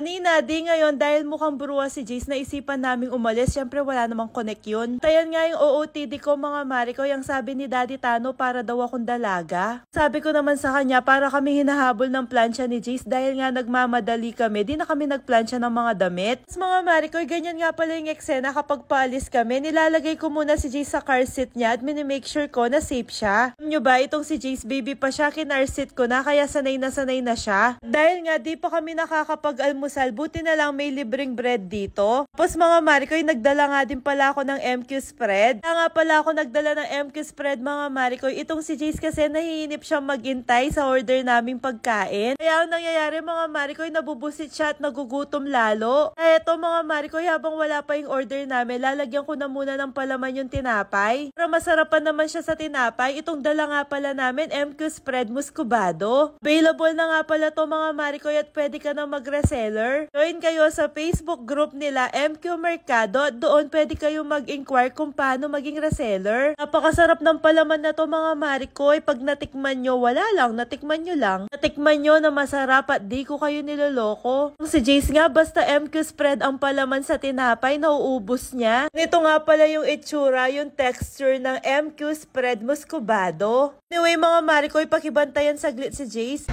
Nina, di ngayon dahil mukhang bruwa si Jace, naisipan naming umalis. Siyempre wala namang connect yun. Tayan nga yung OOTD ko mga Mari ko, yung sabi ni Daddy Tano para daw akong dalaga. Sabi ko naman sa kanya para kami hinahabol ng plancha ni Jace dahil nga nagmamadali kami. Di na kami nagplancha ng mga damit. Tapos mga Mari ko, ganyan nga pala yung eksena kapag paalis kami. Nilalagay ko muna si Jace sa car seat niya at minimake sure ko na safe siya. Alam nyo ba, itong si Jace baby pa siya, kinar seat ko na kaya sanay na siya. Dahil nga di pa kami nakakapag-almusal, buti na lang may libreng bread dito. Tapos mga Mari ko, nagdala nga din pala ako ng MQ spread. Kaya nga pala ako nagdala ng MQ spread mga Mari ko. Itong si Jace kasi nahihinip siyang maghintay sa order naming pagkain. Kaya ang nangyayari mga Mari ko, nabubusit siya at nagugutom lalo. Kaya eto mga Mari ko, habang wala pa yung order namin, lalagyan ko na muna ng palaman yung tinapay. Para masarapan naman siya sa tinapay, itong dala nga pala namin, MQ spread muscovado. Available na nga pala to mga Mari ko at pwede ka na mag-reseller. Join kayo sa Facebook group nila MQ Mercado. Doon pwede kayo mag-inquire kung paano maging reseller. Napakasarap ng palaman na to mga Mari ko. Pag natikman nyo, wala lang. Natikman nyo lang. Natikman nyo na masarap at di ko kayo niloloko. Si Jace nga, basta MQ spread ang palaman sa tinapay, nauubos niya. Ito nga pala yung itsura, yung texture ng MQ spread muscovado. Anyway mga Mari ko, ipakibantayan saglit si Jace.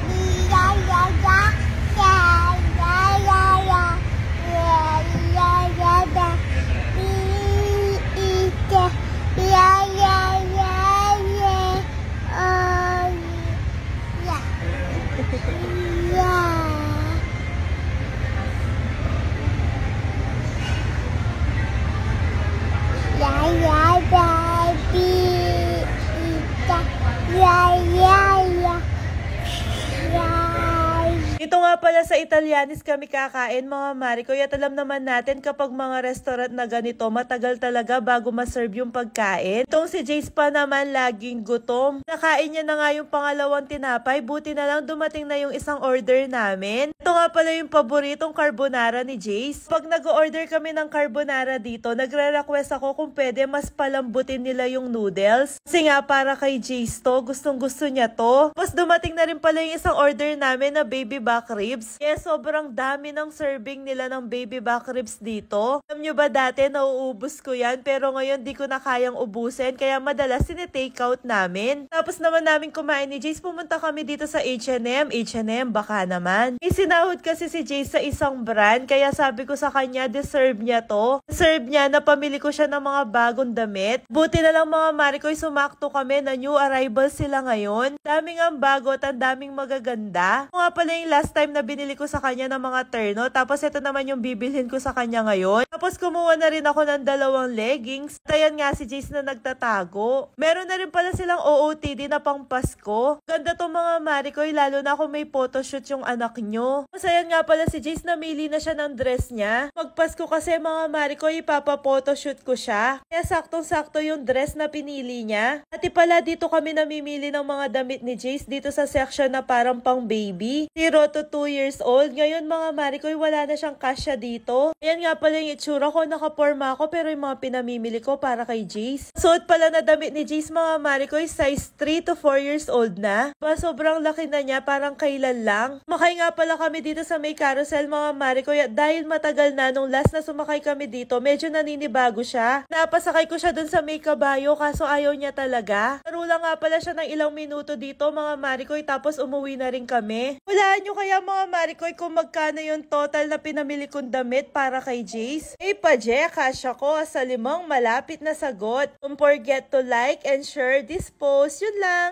Ito nga pala sa Italianis kami kakain mga Mari ko. At alam naman natin kapag mga restaurant na ganito, matagal talaga bago maserve yung pagkain. Itong si Jace pa naman laging gutom. Nakain niya na nga yung pangalawang tinapay. Buti na lang dumating na yung isang order namin. Ito nga pala yung paboritong carbonara ni Jace. Pag nag-order kami ng carbonara dito, nagre-request ako kung pwede mas palambutin nila yung noodles. Kasi nga para kay Jace to, gustong gusto niya to. Tapos dumating na rin pala yung isang order namin na baby back ribs. Kaya sobrang dami ng serving nila ng baby back ribs dito. Alam nyo ba dati nauubos ko yan pero ngayon di ko na kayang ubusin kaya madalas sine-take out namin. Tapos naman namin kumain ni Jace, pumunta kami dito sa H&M. H&M baka naman. May sinahod kasi si Jace sa isang brand kaya sabi ko sa kanya deserve niya to. Deserve niya na pamili ko siya ng mga bagong damit. Buti na lang mga Mari ko, sumakto kami na new arrival sila ngayon. Daming ang bago at ang daming magaganda. Nga pala yung last time na binili ko sa kanya ng mga terno. Tapos ito naman yung bibilhin ko sa kanya ngayon. Tapos kumuha na rin ako ng 2 leggings. Ayan nga si Jace na nagtatago. Meron na rin pala silang OOTD na pang Pasko. Ganda to mga Mari ko, lalo na kung may photoshoot yung anak nyo. Tapos ayan nga pala si Jace, namili na siya ng dress niya. Magpasko kasi mga Mari ko, ipapa-photoshoot ko siya. Kaya saktong-sakto yung dress na pinili niya. At pala dito kami namimili ng mga damit ni Jace dito sa section na parang pang baby. 0 to 2 years old. Ngayon mga Mari ko, wala na siyang kasya dito. Ayan nga pala yung itsura ko. Nakaporma ako pero yung mga pinamimili ko para kay Jace. Suot pala na damit ni Jace mga Mari ko, size 3 to 4 years old na. Sobrang laki na niya, parang kailan lang. Makay nga pala kami dito sa may carousel mga Mari ko. Dahil matagal na nung last na sumakay kami dito, medyo naninibago siya. Napasakay ko siya dun sa may kabayo kaso ayaw niya talaga. Laro lang nga pala siya ng ilang minuto dito mga Mari ko, tapos umuwi na rin kami. Hulaan nyo kaya mga Mari ko kung magkano yung total na pinamili kong damit para kay Jace. Paje, kasya ko sa 5 malapit na sagot. Don't forget to like and share this post. Yun lang.